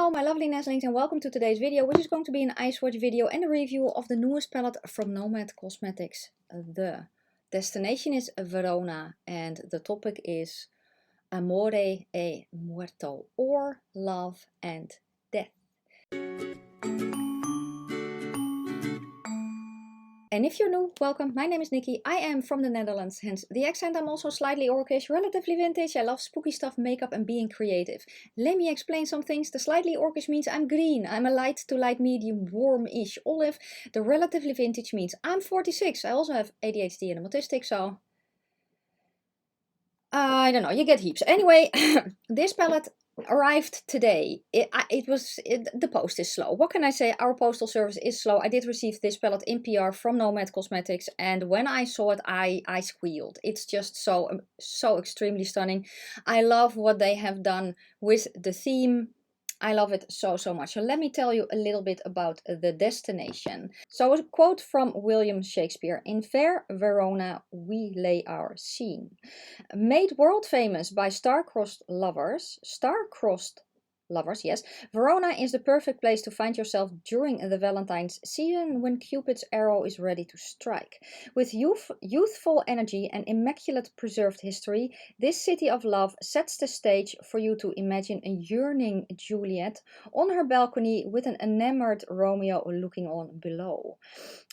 Hello my lovely nestlings and welcome to today's video, which is going to be an eye swatch video and a review of the newest palette from Nomad Cosmetics. The destination is Verona and the topic is Amore e Morte, or love and death. And if you're new, welcome. My name is Nikki. I am from the Netherlands, hence the accent. I'm also slightly orcish, relatively vintage. I love spooky stuff, makeup and being creative. Let me explain some things. The slightly orcish means I'm green. I'm a light to light medium, warm-ish olive. The relatively vintage means I'm 46. I also have ADHD and I'm autistic, so I don't know, you get heaps. Anyway, this palette arrived today. The post is slow. What can I say? Our postal service is slow. I did receive this palette in PR from Nomad Cosmetics, and when I saw it, I squealed. It's just so extremely stunning. I love what they have done with the theme. I love it so much. So let me tell you a little bit about the destination. So a quote from William Shakespeare: "In fair Verona we lay our scene." Made world famous by star-crossed lovers, yes, Verona is the perfect place to find yourself during the Valentine's season, when Cupid's arrow is ready to strike. With youthful energy and immaculate preserved history, this city of love sets the stage for you to imagine a yearning Juliet on her balcony with an enamored Romeo looking on below.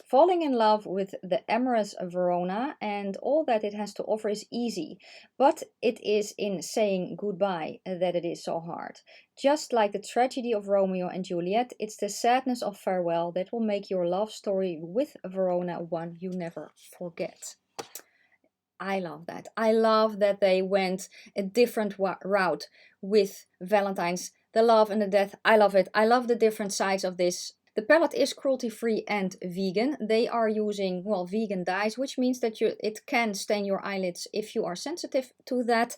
Falling in love with the amorous Verona and all that it has to offer is easy, but it is in saying goodbye that it is so hard. Just like the tragedy of Romeo and Juliet, it's the sadness of farewell that will make your love story with Verona one you never forget. I love that. I love that they went a different route with Valentine's, the love and the death. I love it. I love the different sides of this. The palette is cruelty-free and vegan. They are using, well, vegan dyes, which means that it can stain your eyelids if you are sensitive to that.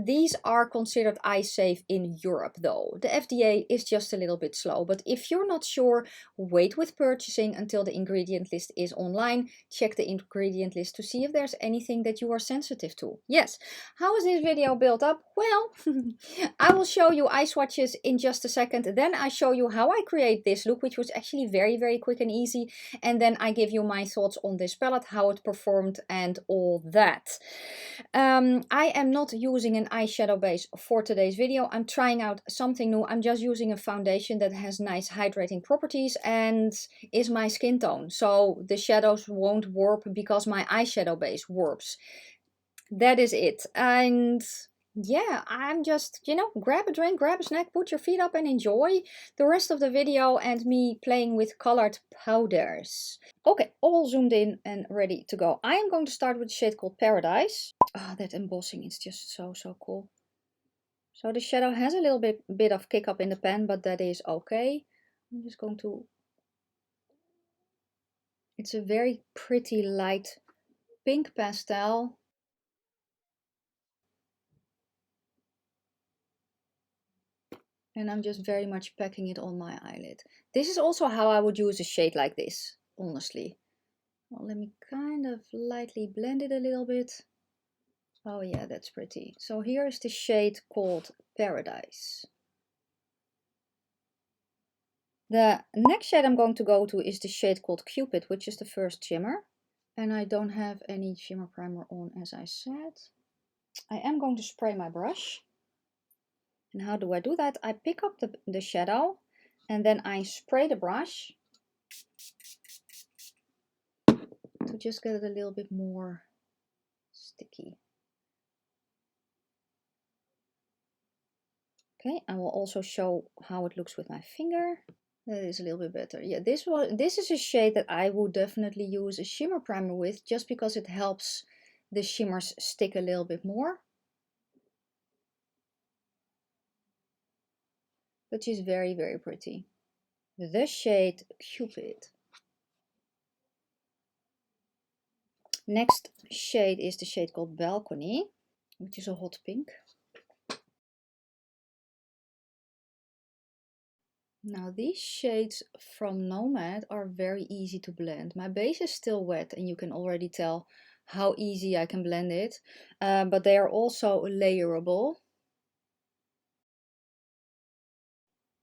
These are considered eye safe in Europe, though. The FDA is just a little bit slow. But if you're not sure, wait with purchasing until the ingredient list is online. Check the ingredient list to see if there's anything that you are sensitive to. Yes. How is this video built up? Well, I will show you eye swatches in just a second. Then I show you how I create this look, which was actually very quick and easy, and then I give you my thoughts on this palette, how it performed and all that. I am not using an eyeshadow base for today's video. I'm trying out something new. I'm just using a foundation that has nice hydrating properties and is my skin tone, so the shadows won't warp because my eyeshadow base warps. That is it. And yeah, I'm just, you know, grab a drink, grab a snack, put your feet up and enjoy the rest of the video and me playing with colored powders. Okay, all zoomed in and ready to go. I am going to start with a shade called Paradise. Oh, that embossing is just so cool. So the shadow has a little bit of kick up in the pen, but that is okay. I'm just going to... It's a very pretty light pink pastel. And I'm just very much packing it on my eyelid. This is also how I would use a shade like this, honestly. Well, let me kind of lightly blend it a little bit. Oh yeah, that's pretty. So here is the shade called Paradise. The next shade I'm going to go to is the shade called Cupid, which is the first shimmer. And I don't have any shimmer primer on, as I said. I am going to spray my brush. And how do I do that? I pick up the shadow and then I spray the brush to just get it a little bit more sticky. Okay, I will also show how it looks with my finger. That is a little bit better. Yeah, this is a shade that I would definitely use a shimmer primer with, just because it helps the shimmers stick a little bit more. Which is very pretty. The shade Cupid. Next shade is the shade called Balcony, which is a hot pink. Now these shades from Nomad are very easy to blend. My base is still wet and you can already tell how easy I can blend it, but they are also layerable.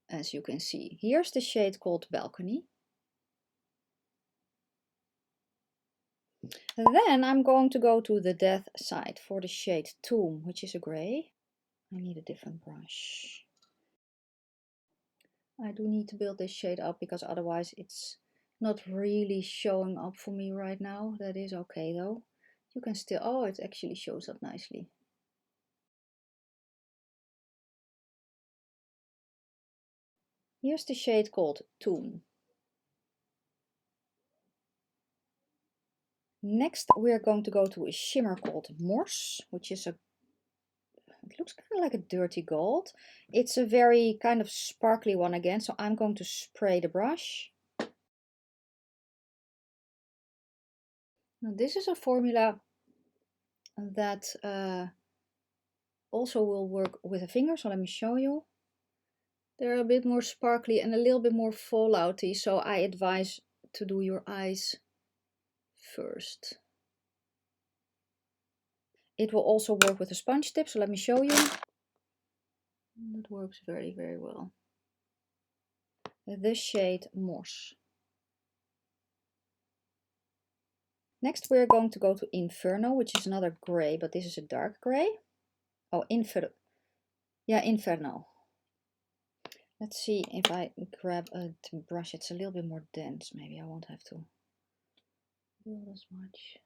as you can see. Here's the shade called Balcony. Then I'm going to go to the Death side for the shade Tomb, which is a grey. I need a different brush. I do need to build this shade up because otherwise it's not really showing up for me right now. That is okay though. You can still, oh, it actually shows up nicely. Here's the shade called Tomb. Next we're going to go to a shimmer called Morse, which is a, it looks kind of like a dirty gold. It's a very kind of sparkly one again, so I'm going to spray the brush. Now this is a formula that also will work with a finger, so let me show you. They're a bit more sparkly and a little bit more fallouty, so I advise to do your eyes first. It will also work with a sponge tip, so let me show you. That works very, very well. The shade Morse. Next we're going to go to Inferno, which is another grey, but this is a dark grey. Oh, Inferno. Yeah, Inferno. Let's see if I grab a brush. It's a little bit more dense. Maybe I won't have to build as much.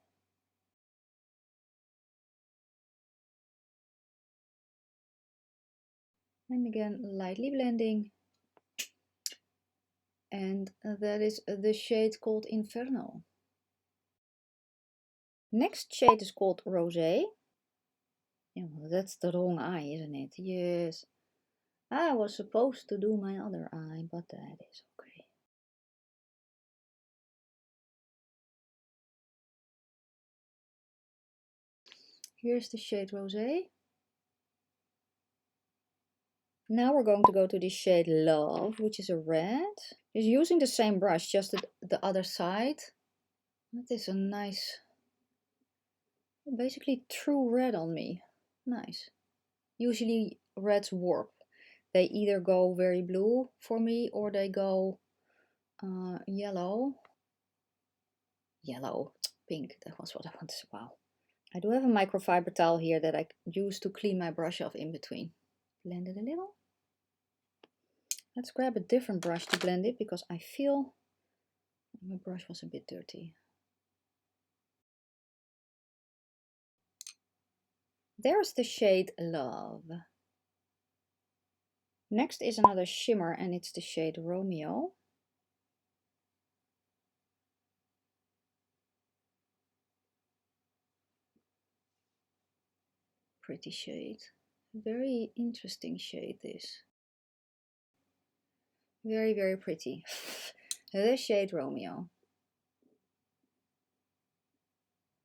And again, lightly blending. And that is the shade called Inferno. Next shade is called Rosé. Yeah, well, that's the wrong eye, isn't it? Yes. I was supposed to do my other eye, but that is okay. Here's the shade Rosé. Now we're going to go to the shade Love, which is a red. Just using the same brush, just the other side. That is a nice, basically true red on me. Nice. Usually reds warp. They either go very blue for me or they go yellow. Yellow, pink, that was what I wanted to say. Wow. I do have a microfiber towel here that I use to clean my brush off in between. Blend it a little. Let's grab a different brush to blend it because I feel my brush was a bit dirty. There's the shade Love. Next is another shimmer and it's the shade Romeo. Pretty shade. Very interesting shade this. Very, very pretty. The shade Romeo.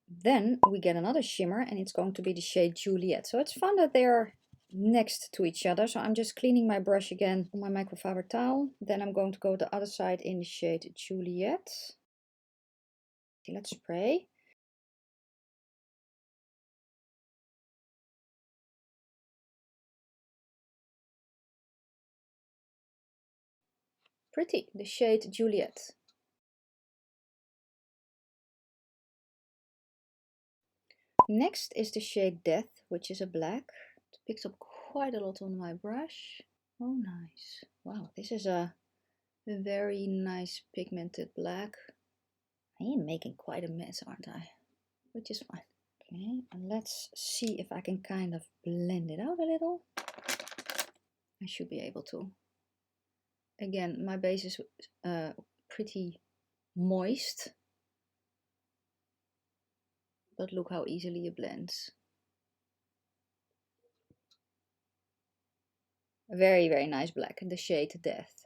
Then we get another shimmer and it's going to be the shade Juliet. So it's fun that they are next to each other. So I'm just cleaning my brush again on my microfiber towel. Then I'm going to go to the other side in the shade Juliet. Okay, let's spray. Pretty, the shade Juliet. Next is the shade Death, which is a black. It picks up quite a lot on my brush. Oh, nice. Wow, this is a very nice pigmented black. I am making quite a mess, aren't I? Which is fine. Okay, and let's see if I can kind of blend it out a little. I should be able to. Again, my base is pretty moist. But look how easily it blends. Very, very nice black, the shade Death.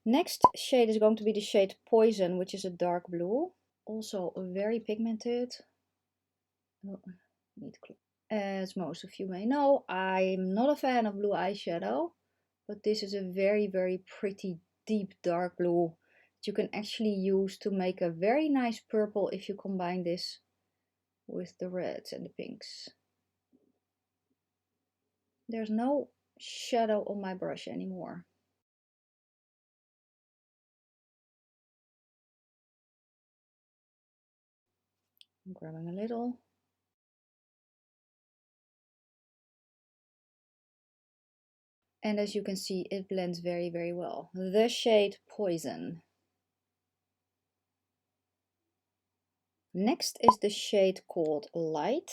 Next shade is going to be the shade Poison, which is a dark blue. Also very pigmented. Oh, as most of you may know, I'm not a fan of blue eyeshadow, but this is a very, very pretty deep dark blue that you can actually use to make a very nice purple if you combine this with the reds and the pinks. There's no shadow on my brush anymore. I'm grabbing a little. And as you can see, it blends very, very well. The shade Poison. Next is the shade called Light.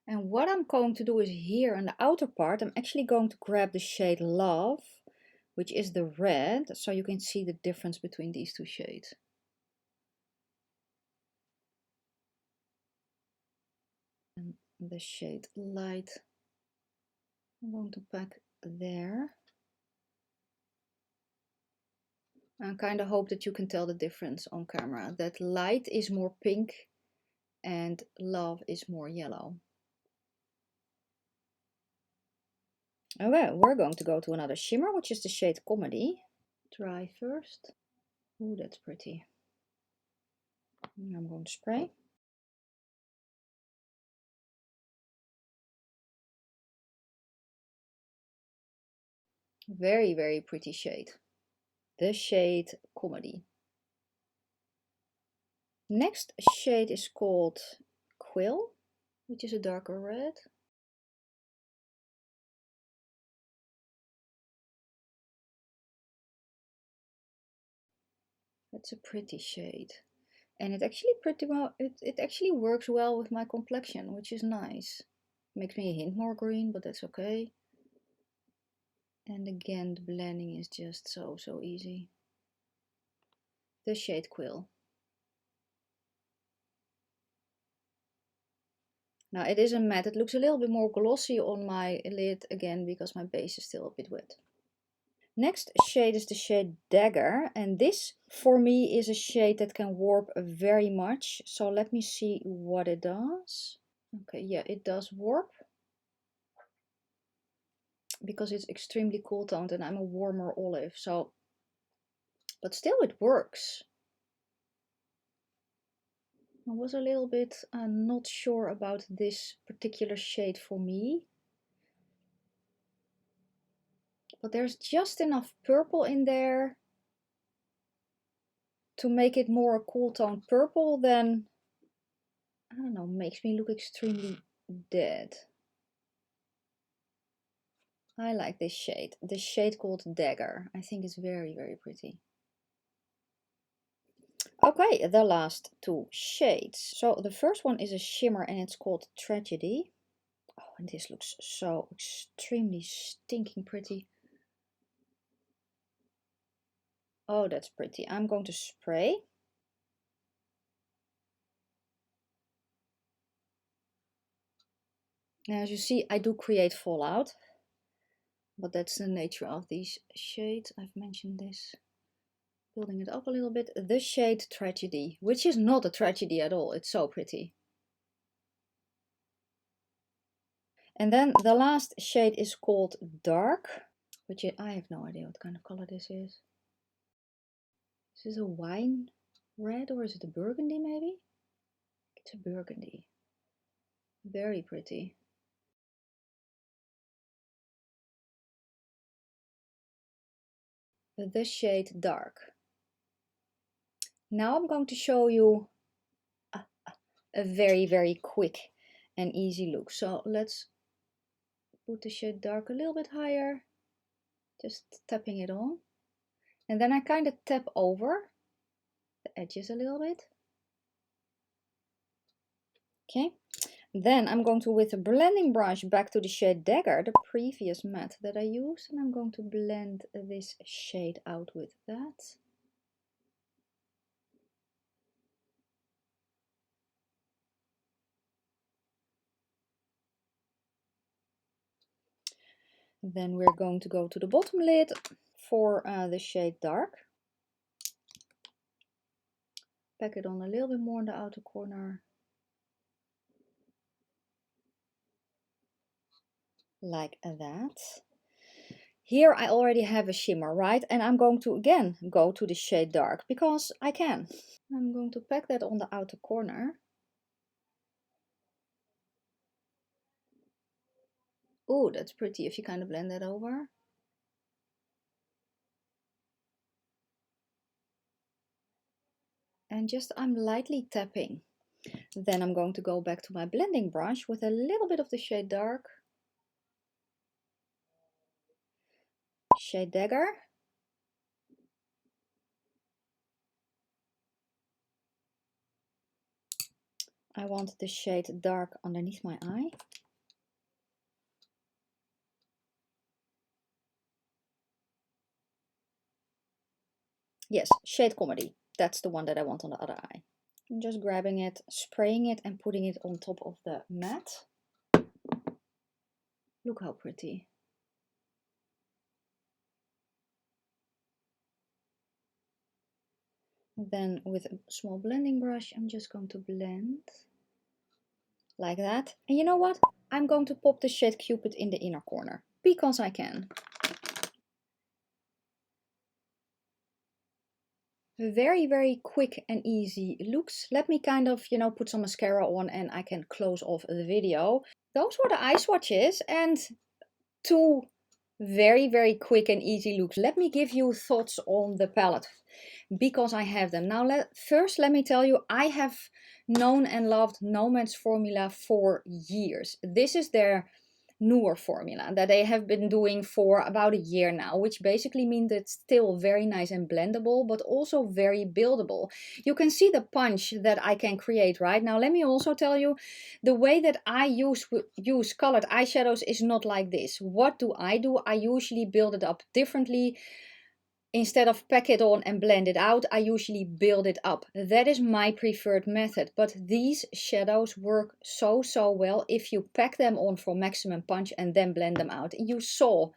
And what I'm going to do is here on the outer part, I'm actually going to grab the shade Love, which is the red, so you can see the difference between these two shades. And the shade Light, I'm going to pack there. I kind of hope that you can tell the difference on camera, that Light is more pink and Love is more yellow. Okay, we're going to go to another shimmer, which is the shade Comedy. Dry first. Ooh, that's pretty. And I'm going to spray. Very, very pretty shade. The shade Comedy. Next shade is called Qwill, which is a darker red. That's a pretty shade. And it actually pretty well, it actually works well with my complexion, which is nice. Makes me a hint more green, but that's okay. And again, the blending is just so easy. The shade Qwill. Now it is a matte. It looks a little bit more glossy on my lid again because my base is still a bit wet. Next shade is the shade Dagger, and this for me is a shade that can warp very much. So let me see what it does. Okay, yeah, it does warp because it's extremely cool toned and I'm a warmer olive, so but still it works. I was a little bit not sure about this particular shade for me. But there's just enough purple in there to make it more a cool tone purple than, I don't know, makes me look extremely dead. I like this shade. The shade called Dagger. I think it's very, very pretty. Okay, the last two shades. So the first one is a shimmer and it's called Tragedy. Oh, and this looks so extremely stinking pretty. Oh, that's pretty. I'm going to spray. Now, as you see, I do create fallout, but that's the nature of these shades. I've mentioned this. Building it up a little bit. The shade Tragedy, which is not a tragedy at all. It's so pretty. And then the last shade is called Dark, which I have no idea what kind of color this is. Is this a wine red or is it a burgundy maybe? It's a burgundy. Very pretty. The shade Dark. Now I'm going to show you a very, very quick and easy look. So let's put the shade Dark a little bit higher, just tapping it on. And then I kind of tap over the edges a little bit. Okay. Then I'm going to, with a blending brush, back to the shade Dagger, the previous matte that I used, and I'm going to blend this shade out with that. Then we're going to go to the bottom lid for the shade Dark. Pack it on a little bit more in the outer corner. Like that. Here I already have a shimmer, right? And I'm going to again go to the shade dark because I can. I'm going to pack that on the outer corner. Oh, that's pretty if you kind of blend that over. And just I'm lightly tapping. Then I'm going to go back to my blending brush with a little bit of the shade dark. Shade Dagger. I want the shade dark underneath my eye. Yes, shade Comedy. That's the one that I want on the other eye. I'm just grabbing it, spraying it and putting it on top of the matte. Look how pretty. Then with a small blending brush, I'm just going to blend like that. And you know what? I'm going to pop the shade Cupid in the inner corner because I can. Very, very quick and easy looks. Let me kind of, you know, put some mascara on and I can close off the video. Those were the eye swatches and two very, very quick and easy looks. Let me give you thoughts on the palette because I have them. Now, first let me tell you, I have known and loved Nomad's formula for years. This is their newer formula that they have been doing for about a year now, which basically means it's still very nice and blendable, but also very buildable. You can see the punch that I can create right now. Let me also tell you, the way that I use colored eyeshadows is not like this. What do? I usually build it up differently. Instead of pack it on and blend it out, I usually build it up. That is my preferred method. But these shadows work so well if you pack them on for maximum punch and then blend them out. You saw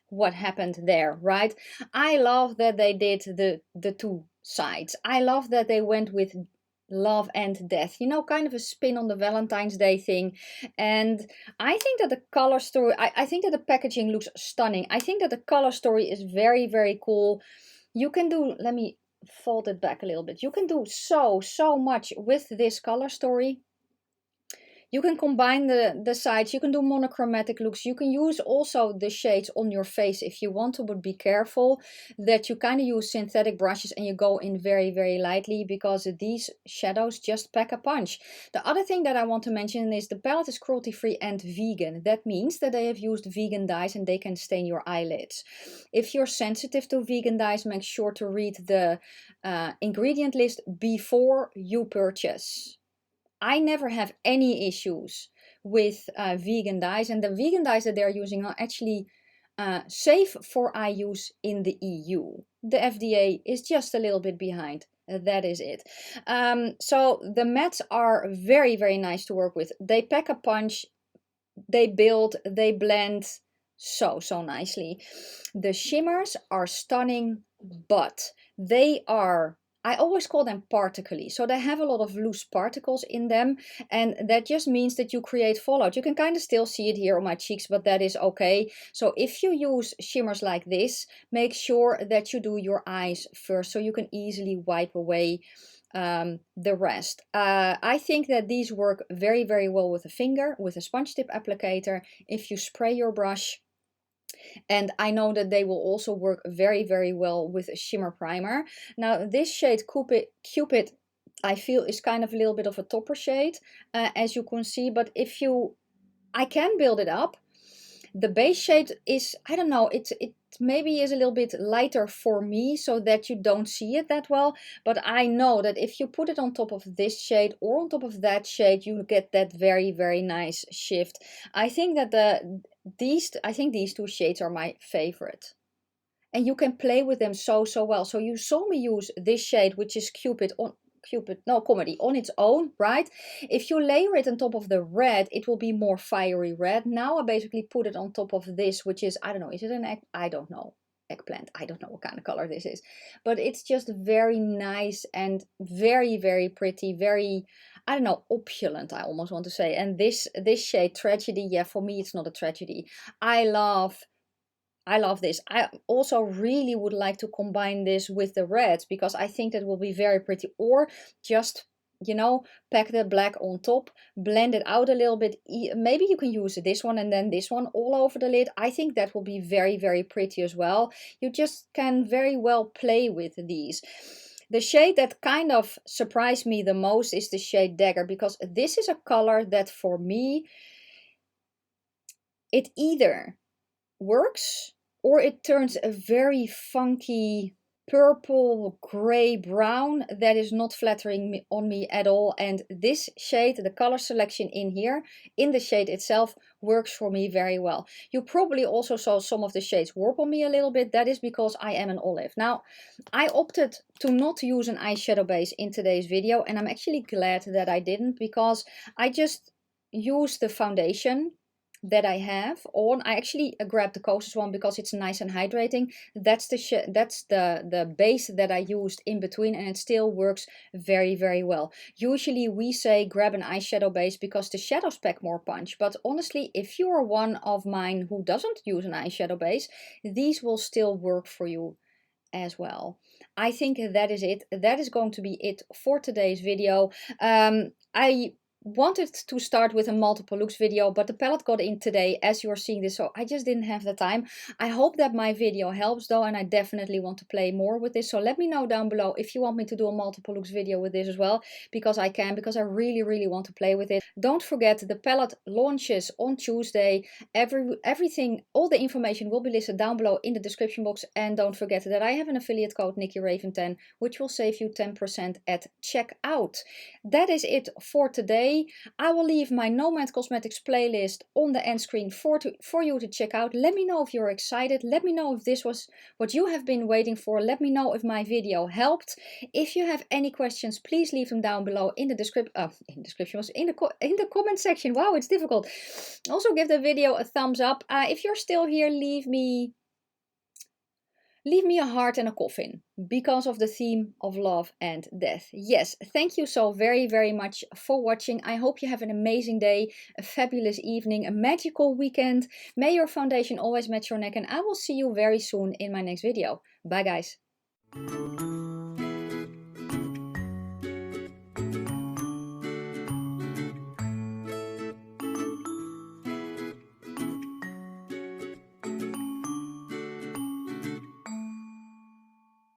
what happened there, right? I love that they did the two sides. I love that they went with love and death, you know, kind of a spin on the Valentine's Day thing. And I think that the color story, I think that the packaging looks stunning. I think that the color story is very cool. You can do, let me fold it back a little bit. You can do so much with this color story. You can combine the sides, you can do monochromatic looks, you can use also the shades on your face if you want to, but be careful that you kind of use synthetic brushes and you go in very lightly because these shadows just pack a punch. The other thing that I want to mention is the palette is cruelty free and vegan. That means that they have used vegan dyes and they can stain your eyelids. If you're sensitive to vegan dyes, make sure to read the ingredient list before you purchase. I never have any issues with vegan dyes, and the vegan dyes that they're using are actually safe for eye use in the EU. The FDA is just a little bit behind. That is it. So the mattes are very nice to work with. They pack a punch, they build, they blend so nicely. The shimmers are stunning, but they are, I always call them particly. So they have a lot of loose particles in them. And that just means that you create fallout. You can kind of still see it here on my cheeks, but that is okay. So if you use shimmers like this, make sure that you do your eyes first so you can easily wipe away the rest. I think that these work very well with a finger, with a sponge tip applicator, if you spray your brush. And I know that they will also work very well with a shimmer primer. Now this shade Cupid I feel is kind of a little bit of a topper shade, as you can see, but if you, I can build it up. The base shade is, I don't know, it maybe is a little bit lighter for me so that you don't see it that well. But I know that if you put it on top of this shade or on top of that shade, you get that very nice shift. I think that these two shades are my favorite. And you can play with them so well. So you saw me use this shade, which is Comedy on its own, right? If you layer it on top of the red, it will be more fiery red. Now I basically put it on top of this, which is, I don't know, is it an egg? I don't know. Eggplant. I don't know what kind of color this is. But it's just very nice and very pretty. Very, I don't know, opulent, I almost want to say. And this shade, Tragedy, yeah, for me it's not a tragedy. I love I love this. I also really would like to combine this with the red because I think that will be very pretty. Or just, you know, pack the black on top, blend it out a little bit. Maybe you can use this one and then this one all over the lid. I think that will be very, very pretty as well. You just can very well play with these. The shade that kind of surprised me the most is the shade Dagger, because this is a color that for me, it either works or it turns a very funky purple, gray, brown that is not flattering on me at all. And this shade, the color selection in here, in the shade itself, works for me very well. You probably also saw some of the shades warp on me a little bit. That is because I am an olive. Now, I opted to not use an eyeshadow base in today's video, and I'm actually glad that I didn't, because I just used the foundation that I have on. I actually grabbed the Kosas one because it's nice and hydrating. That's the base that I used in between, and it still works very, very well. Usually we say grab an eyeshadow base because the shadows pack more punch, but honestly, if you are one of mine who doesn't use an eyeshadow base, these will still work for you as well. I think that is it. That is going to be it for today's video. I wanted to start with a multiple looks video, but the palette got in today as you are seeing this, so I just didn't have the time. I hope that my video helps though, and I definitely want to play more with this, so let me know down below if you want me to do a multiple looks video with this as well, because I can, because I really, really want to play with it. Don't forget, the palette launches on Tuesday. Everything, all the information will be listed down below in the description box, and don't forget that I have an affiliate code NIKKIRAVEN10, which will save you 10% at checkout. That is it for today. I will leave my Nomad Cosmetics playlist on the end screen for you to check out. Let me know if you're excited. Let me know if this was what you have been waiting for. Let me know if my video helped. If you have any questions, please leave them down below in the description. In the comment section. Wow, it's difficult. Also, give the video a thumbs up. If you're still here, leave me a heart and a coffin, because of the theme of love and death. Yes, thank you so very, very much for watching. I hope you have an amazing day, a fabulous evening, a magical weekend. May your foundation always match your neck, and I will see you very soon in my next video. Bye, guys.